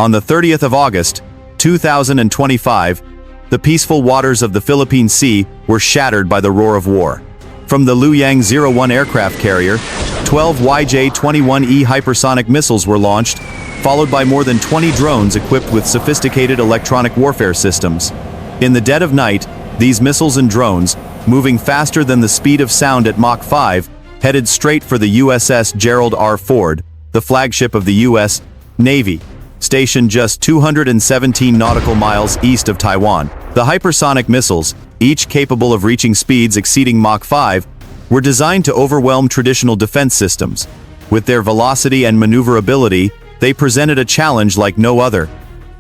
On the 30th of August, 2025, the peaceful waters of the Philippine Sea were shattered by the roar of war. From the Liu Yang01 aircraft carrier, 12 YJ-21E hypersonic missiles were launched, followed by more than 20 drones equipped with sophisticated electronic warfare systems. In the dead of night, these missiles and drones, moving faster than the speed of sound at Mach 5, headed straight for the USS Gerald R. the flagship of the U.S. Navy, stationed just 217 nautical miles east of Taiwan. The hypersonic missiles, each capable of reaching speeds exceeding Mach 5, were designed to overwhelm traditional defense systems. With their velocity and maneuverability, they presented a challenge like no other.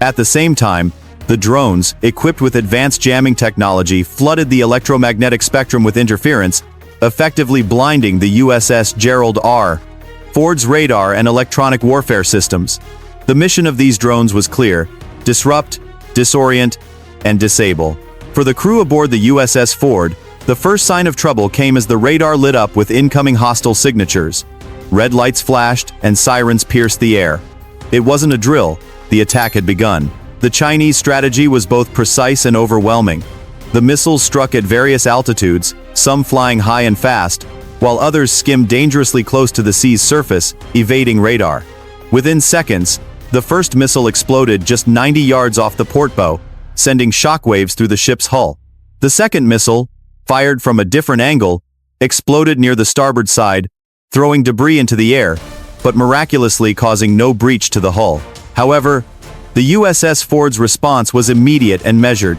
At the same time, the drones, equipped with advanced jamming technology, flooded the electromagnetic spectrum with interference, effectively blinding the USS Gerald R. Ford's radar and electronic warfare systems. The mission of these drones was clear: disrupt, disorient, and disable. For the crew aboard the USS Ford, the first sign of trouble came as the radar lit up with incoming hostile signatures. Red lights flashed and sirens pierced the air. It wasn't a drill, the attack had begun. The Chinese strategy was both precise and overwhelming. The missiles struck at various altitudes, some flying high and fast, while others skimmed dangerously close to the sea's surface, evading radar. Within seconds, the first missile exploded just 90 yards off the port bow, sending shockwaves through the ship's hull. The second missile, fired from a different angle, exploded near the starboard side, throwing debris into the air, but miraculously causing no breach to the hull. However, the USS Ford's response was immediate and measured.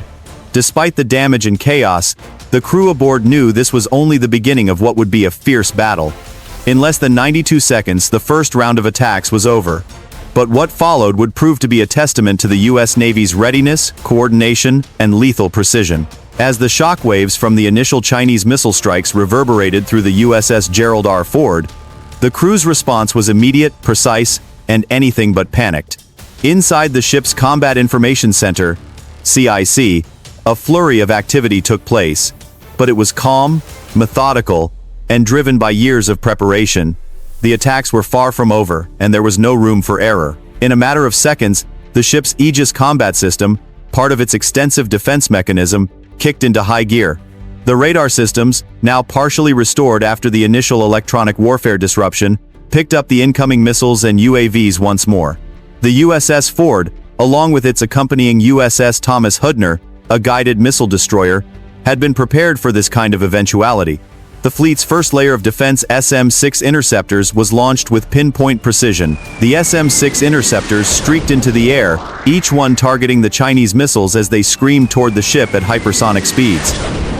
Despite the damage and chaos, the crew aboard knew this was only the beginning of what would be a fierce battle. In less than 92 seconds, the first round of attacks was over. But what followed would prove to be a testament to the U.S. Navy's readiness, coordination, and lethal precision. As the shockwaves from the initial Chinese missile strikes reverberated through the USS Gerald R. the crew's response was immediate, precise, and anything but panicked. Inside the ship's Combat Information Center, CIC, a flurry of activity took place, but it was calm, methodical, and driven by years of preparation. The attacks were far from over, and there was no room for error. In a matter of seconds, the ship's Aegis combat system, part of its extensive defense mechanism, kicked into high gear. The radar systems, now partially restored after the initial electronic warfare disruption, picked up the incoming missiles and UAVs once more. The USS Ford, along with its accompanying USS Thomas Hudner, a guided missile destroyer, had been prepared for this kind of eventuality. The fleet's first layer of defense SM-6 interceptors was launched with pinpoint precision. The SM-6 interceptors streaked into the air, each one targeting the Chinese missiles as they screamed toward the ship at hypersonic speeds.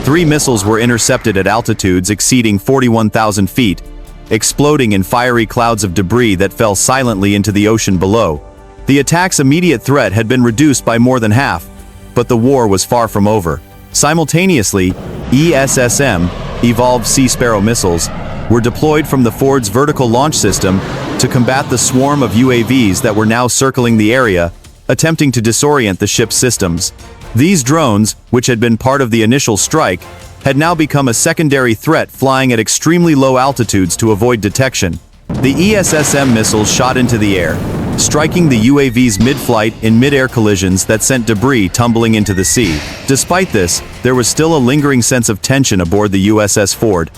3 missiles were intercepted at altitudes exceeding 41,000 feet, exploding in fiery clouds of debris that fell silently into the ocean below. The attack's immediate threat had been reduced by more than half, but the war was far from over. Simultaneously, ESSM, Evolved Sea Sparrow missiles, were deployed from the Ford's vertical launch system to combat the swarm of UAVs that were now circling the area, attempting to disorient the ship's systems. These drones, which had been part of the initial strike, had now become a secondary threat, flying at extremely low altitudes to avoid detection. The ESSM missiles shot into the air, striking the UAVs mid-flight in mid-air collisions that sent debris tumbling into the sea. Despite this, there was still a lingering sense of tension aboard the USS Ford.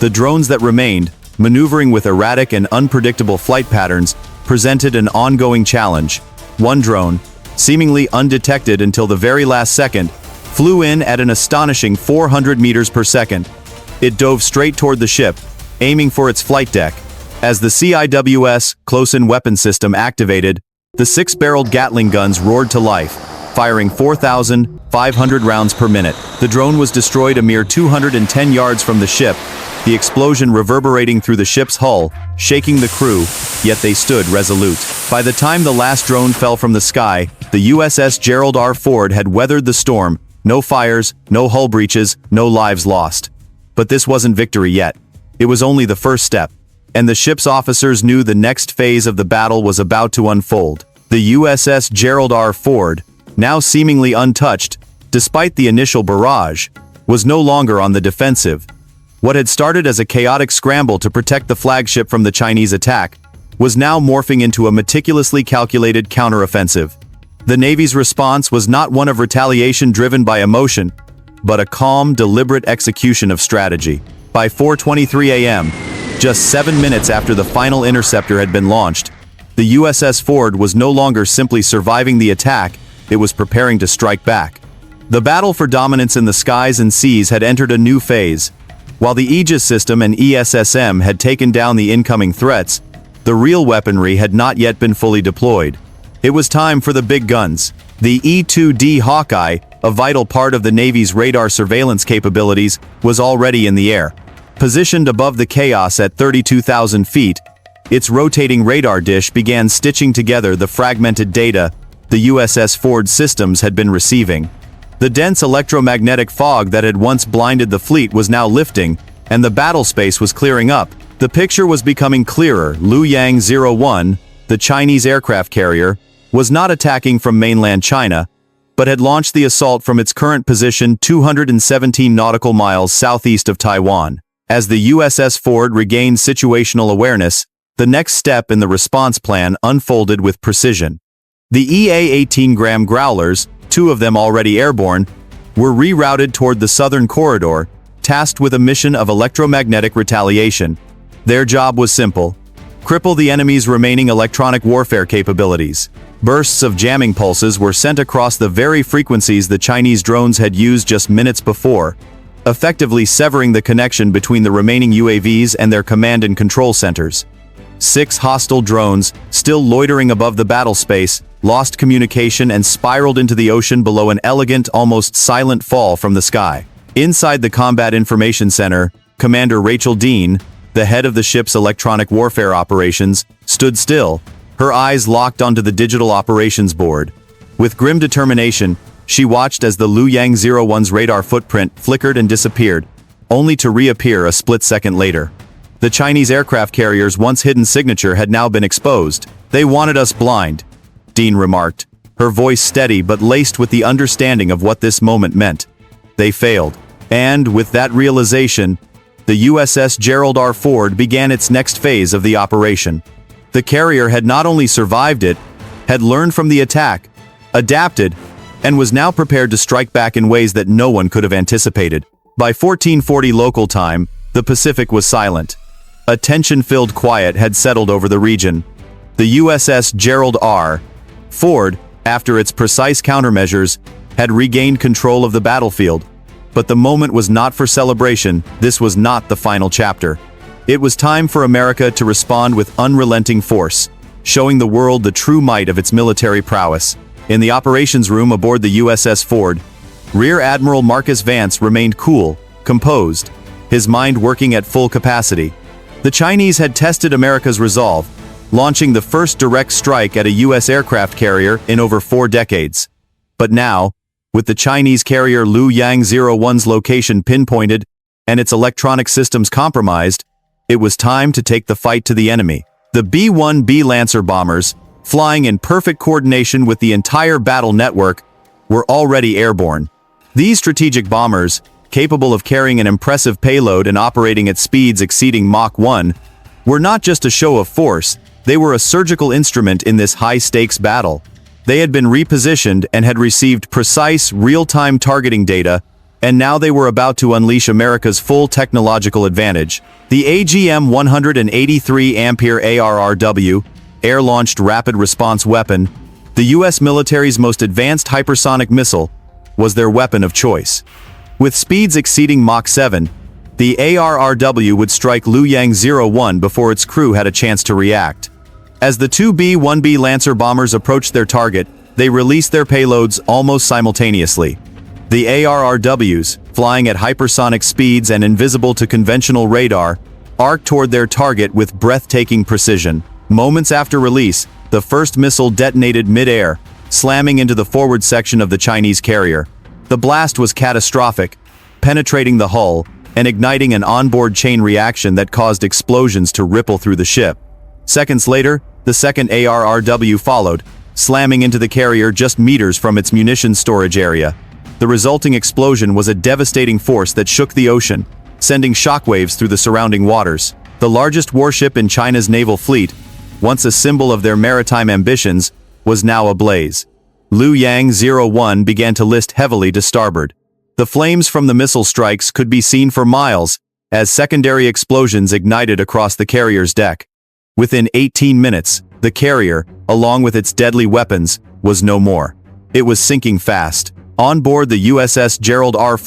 The drones that remained, maneuvering with erratic and unpredictable flight patterns, presented an ongoing challenge. One drone, seemingly undetected until the very last second, flew in at an astonishing 400 meters per second. It dove straight toward the ship, aiming for its flight deck. As the CIWS close-in weapon system activated, the 6-barreled Gatling guns roared to life, firing 4,500 rounds per minute. The drone was destroyed a mere 210 yards from the ship, the explosion reverberating through the ship's hull, shaking the crew, yet they stood resolute. By the time the last drone fell from the sky, the USS Gerald R. had weathered the storm. No fires, no hull breaches, no lives lost. But this wasn't victory yet. It was only the first step. And the ship's officers knew the next phase of the battle was about to unfold. The USS Gerald R. now seemingly untouched, despite the initial barrage, was no longer on the defensive. What had started as a chaotic scramble to protect the flagship from the Chinese attack was now morphing into a meticulously calculated counteroffensive. The Navy's response was not one of retaliation driven by emotion, but a calm, deliberate execution of strategy. By 4:23 a.m., just 7 minutes after the final interceptor had been launched, the USS Ford was no longer simply surviving the attack, it was preparing to strike back. The battle for dominance in the skies and seas had entered a new phase. While the Aegis system and ESSM had taken down the incoming threats, the real weaponry had not yet been fully deployed. It was time for the big guns. The E-2D Hawkeye, a vital part of the Navy's radar surveillance capabilities, was already in the air. Positioned above the chaos at 32,000 feet, its rotating radar dish began stitching together the fragmented data the USS Ford systems had been receiving. The dense electromagnetic fog that had once blinded the fleet was now lifting, and the battle space was clearing up. The picture was becoming clearer. Liu Yang01, the Chinese aircraft carrier, was not attacking from mainland China, but had launched the assault from its current position 217 nautical miles southeast of Taiwan. As the USS Ford regained situational awareness, the next step in the response plan unfolded with precision. The EA-18G Growlers, 2 of them already airborne, were rerouted toward the southern corridor, tasked with a mission of electromagnetic retaliation. Their job was simple: cripple the enemy's remaining electronic warfare capabilities. Bursts of jamming pulses were sent across the very frequencies the Chinese drones had used just minutes before, effectively severing the connection between the remaining UAVs and their command and control centers. 6 hostile drones, still loitering above the battle space, lost communication and spiraled into the ocean below an elegant, almost silent fall from the sky. Inside the Combat Information Center, Commander Rachel Dean, the head of the ship's electronic warfare operations, stood still, her eyes locked onto the digital operations board. With grim determination, she watched as the Liu Yang01's radar footprint flickered and disappeared, only to reappear a split second later. The Chinese aircraft carrier's once hidden signature had now been exposed. "They wanted us blind," Dean remarked, her voice steady but laced with the understanding of what this moment meant. They failed. And, with that realization, the USS Gerald R. Ford began its next phase of the operation. The carrier had not only survived it, had learned from the attack, adapted, and was now prepared to strike back in ways that no one could have anticipated. By 1440 local time, the Pacific was silent. A tension-filled quiet had settled over the region. The USS Gerald R. Ford, after its precise countermeasures, had regained control of the battlefield. But the moment was not for celebration. This was not the final chapter. It was time for America to respond with unrelenting force, showing the world the true might of its military prowess. In the operations room aboard the USS Ford, Rear Admiral Marcus Vance remained cool, composed, his mind working at full capacity. The Chinese had tested America's resolve, launching the first direct strike at a U.S. aircraft carrier in over 4 decades. But now, with the Chinese carrier Liu Yang01's location pinpointed and its electronic systems compromised, it was time to take the fight to the enemy. The B-1B Lancer bombers, flying in perfect coordination with the entire battle network, were already airborne. These strategic bombers, capable of carrying an impressive payload and operating at speeds exceeding Mach 1, were not just a show of force, they were a surgical instrument in this high-stakes battle. They had been repositioned and had received precise, real-time targeting data, and now they were about to unleash America's full technological advantage. The AGM-183A ARRW, air-launched rapid response weapon, the U.S. military's most advanced hypersonic missile, was their weapon of choice. With speeds exceeding Mach 7, the ARRW would strike Liu Yang01 before its crew had a chance to react. As the 2 B-1B Lancer bombers approached their target, they released their payloads almost simultaneously. The ARRWs, flying at hypersonic speeds and invisible to conventional radar, arced toward their target with breathtaking precision. Moments after release, the first missile detonated mid-air, slamming into the forward section of the Chinese carrier. The blast was catastrophic, penetrating the hull and igniting an onboard chain reaction that caused explosions to ripple through the ship. Seconds later, the second ARRW followed, slamming into the carrier just meters from its munitions storage area. The resulting explosion was a devastating force that shook the ocean, sending shockwaves through the surrounding waters. The largest warship in China's naval fleet, once a symbol of their maritime ambitions, was now ablaze. Liu Yang01 began to list heavily to starboard. The flames from the missile strikes could be seen for miles, as secondary explosions ignited across the carrier's deck. Within 18 minutes, the carrier, along with its deadly weapons, was no more. It was sinking fast. On board the USS Gerald R.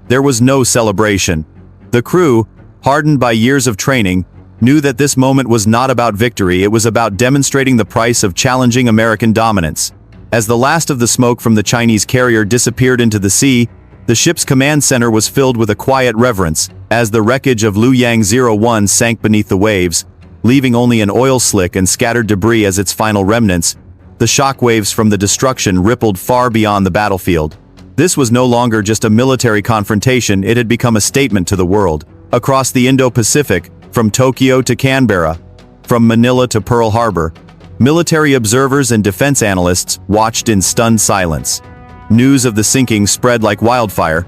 there was no celebration. The crew, hardened by years of training, knew that this moment was not about victory, it was about demonstrating the price of challenging American dominance. As the last of the smoke from the Chinese carrier disappeared into the sea, the ship's command center was filled with a quiet reverence, as the wreckage of Liu Yang01 sank beneath the waves, leaving only an oil slick and scattered debris as its final remnants. The shockwaves from the destruction rippled far beyond the battlefield. This was no longer just a military confrontation, it had become a statement to the world. Across the Indo-Pacific, from Tokyo to Canberra, from Manila to Pearl Harbor, military observers and defense analysts watched in stunned silence. News of the sinking spread like wildfire,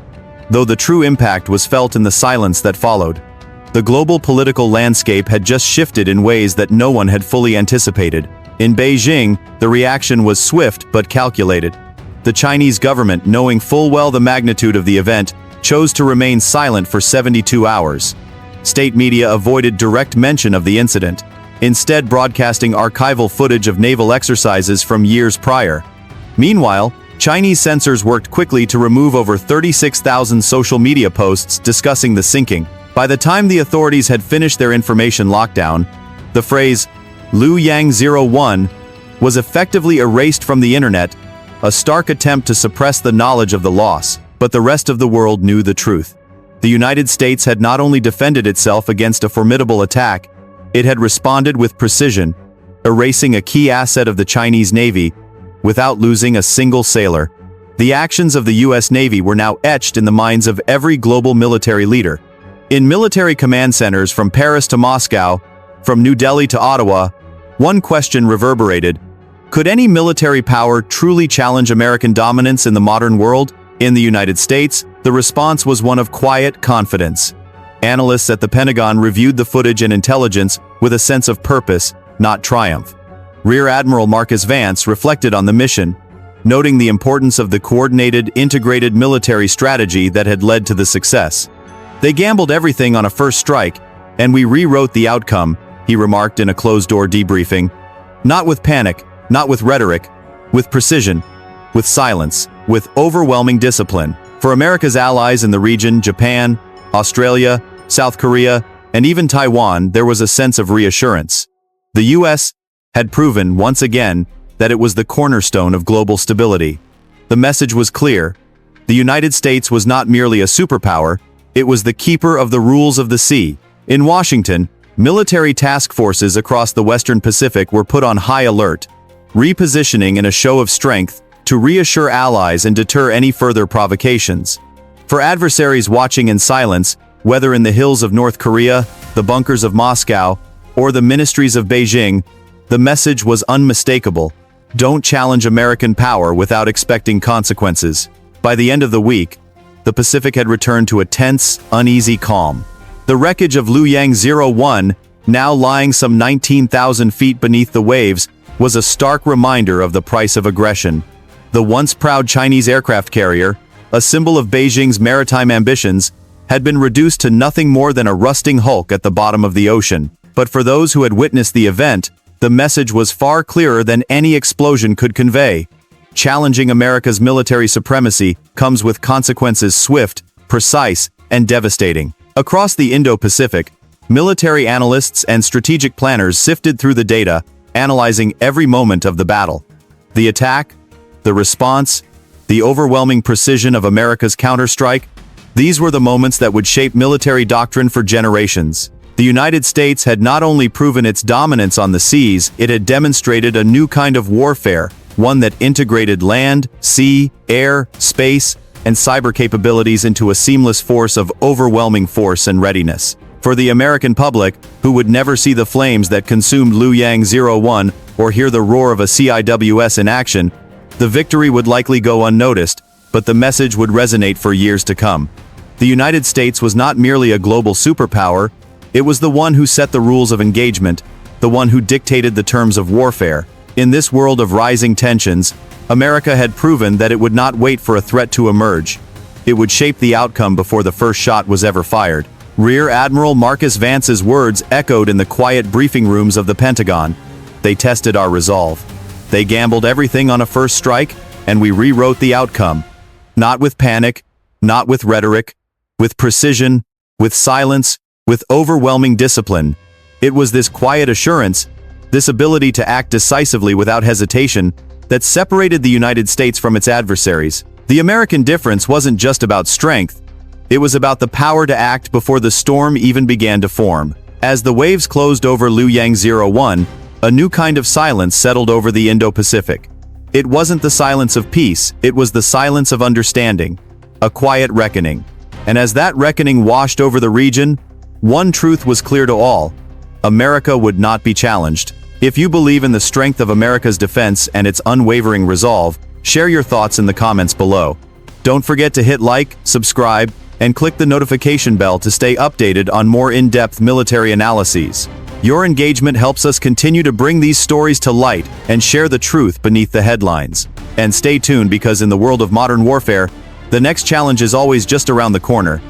though the true impact was felt in the silence that followed. The global political landscape had just shifted in ways that no one had fully anticipated. In Beijing, the reaction was swift but calculated. The Chinese government, knowing full well the magnitude of the event, chose to remain silent for 72 hours. State media avoided direct mention of the incident, instead broadcasting archival footage of naval exercises from years prior. Meanwhile, Chinese censors worked quickly to remove over 36,000 social media posts discussing the sinking. By the time the authorities had finished their information lockdown, the phrase, Liu Yang01, was effectively erased from the internet, a stark attempt to suppress the knowledge of the loss. But the rest of the world knew the truth. The United States had not only defended itself against a formidable attack, it had responded with precision, erasing a key asset of the Chinese Navy without losing a single sailor. The actions of the U.S. Navy were now etched in the minds of every global military leader. In military command centers from Paris to Moscow, from New Delhi to Ottawa, one question reverberated: could any military power truly challenge American dominance in the modern world? In the United States, the response was one of quiet confidence. Analysts at the Pentagon reviewed the footage and intelligence with a sense of purpose, not triumph. Rear Admiral Marcus Vance reflected on the mission, noting the importance of the coordinated, integrated military strategy that had led to the success. They gambled everything on a first strike, and we rewrote the outcome, he remarked in a closed-door debriefing. Not with panic, not with rhetoric, with precision, with silence, with overwhelming discipline. For America's allies in the region, Japan, Australia, South Korea, and even Taiwan, there was a sense of reassurance. The U.S. had proven once again that it was the cornerstone of global stability. The message was clear. The United States was not merely a superpower, it was the keeper of the rules of the sea. In Washington, military task forces across the Western Pacific were put on high alert, repositioning in a show of strength to reassure allies and deter any further provocations. For adversaries watching in silence, whether in the hills of North Korea, the bunkers of Moscow, or the ministries of Beijing, the message was unmistakable: don't challenge American power without expecting consequences. By the end of the week, the Pacific had returned to a tense, uneasy calm. The wreckage of Liu Yang01, now lying some 19,000 feet beneath the waves, was a stark reminder of the price of aggression. The once proud Chinese aircraft carrier, a symbol of Beijing's maritime ambitions, had been reduced to nothing more than a rusting hulk at the bottom of the ocean. But for those who had witnessed the event, the message was far clearer than any explosion could convey. Challenging America's military supremacy comes with consequences swift, precise, and devastating. Across the Indo-Pacific, military analysts and strategic planners sifted through the data, analyzing every moment of the battle. The attack, the response, the overwhelming precision of America's counterstrike, these were the moments that would shape military doctrine for generations. The United States had not only proven its dominance on the seas, it had demonstrated a new kind of warfare, one that integrated land, sea, air, space, and cyber capabilities into a seamless force of overwhelming force and readiness. For the American public, who would never see the flames that consumed Liu Yang01 or hear the roar of a CIWS in action, the victory would likely go unnoticed, but the message would resonate for years to come. The United States was not merely a global superpower, it was the one who set the rules of engagement, the one who dictated the terms of warfare. In this world of rising tensions, America had proven that it would not wait for a threat to emerge. It would shape the outcome before the first shot was ever fired. Rear Admiral Marcus Vance's words echoed in the quiet briefing rooms of the Pentagon. They tested our resolve. They gambled everything on a first strike, and we rewrote the outcome. Not with panic, not with rhetoric, with precision, with silence, with overwhelming discipline. It was this quiet assurance, this ability to act decisively without hesitation, that separated the United States from its adversaries. The American difference wasn't just about strength, it was about the power to act before the storm even began to form. As the waves closed over Liu Yang01, a new kind of silence settled over the Indo-Pacific. It wasn't the silence of peace, it was the silence of understanding, a quiet reckoning. And as that reckoning washed over the region, one truth was clear to all: America would not be challenged. If you believe in the strength of America's defense and its unwavering resolve, share your thoughts in the comments below. Don't forget to hit like, subscribe, and click the notification bell to stay updated on more in-depth military analyses. Your engagement helps us continue to bring these stories to light and share the truth beneath the headlines. And stay tuned, because in the world of modern warfare, the next challenge is always just around the corner.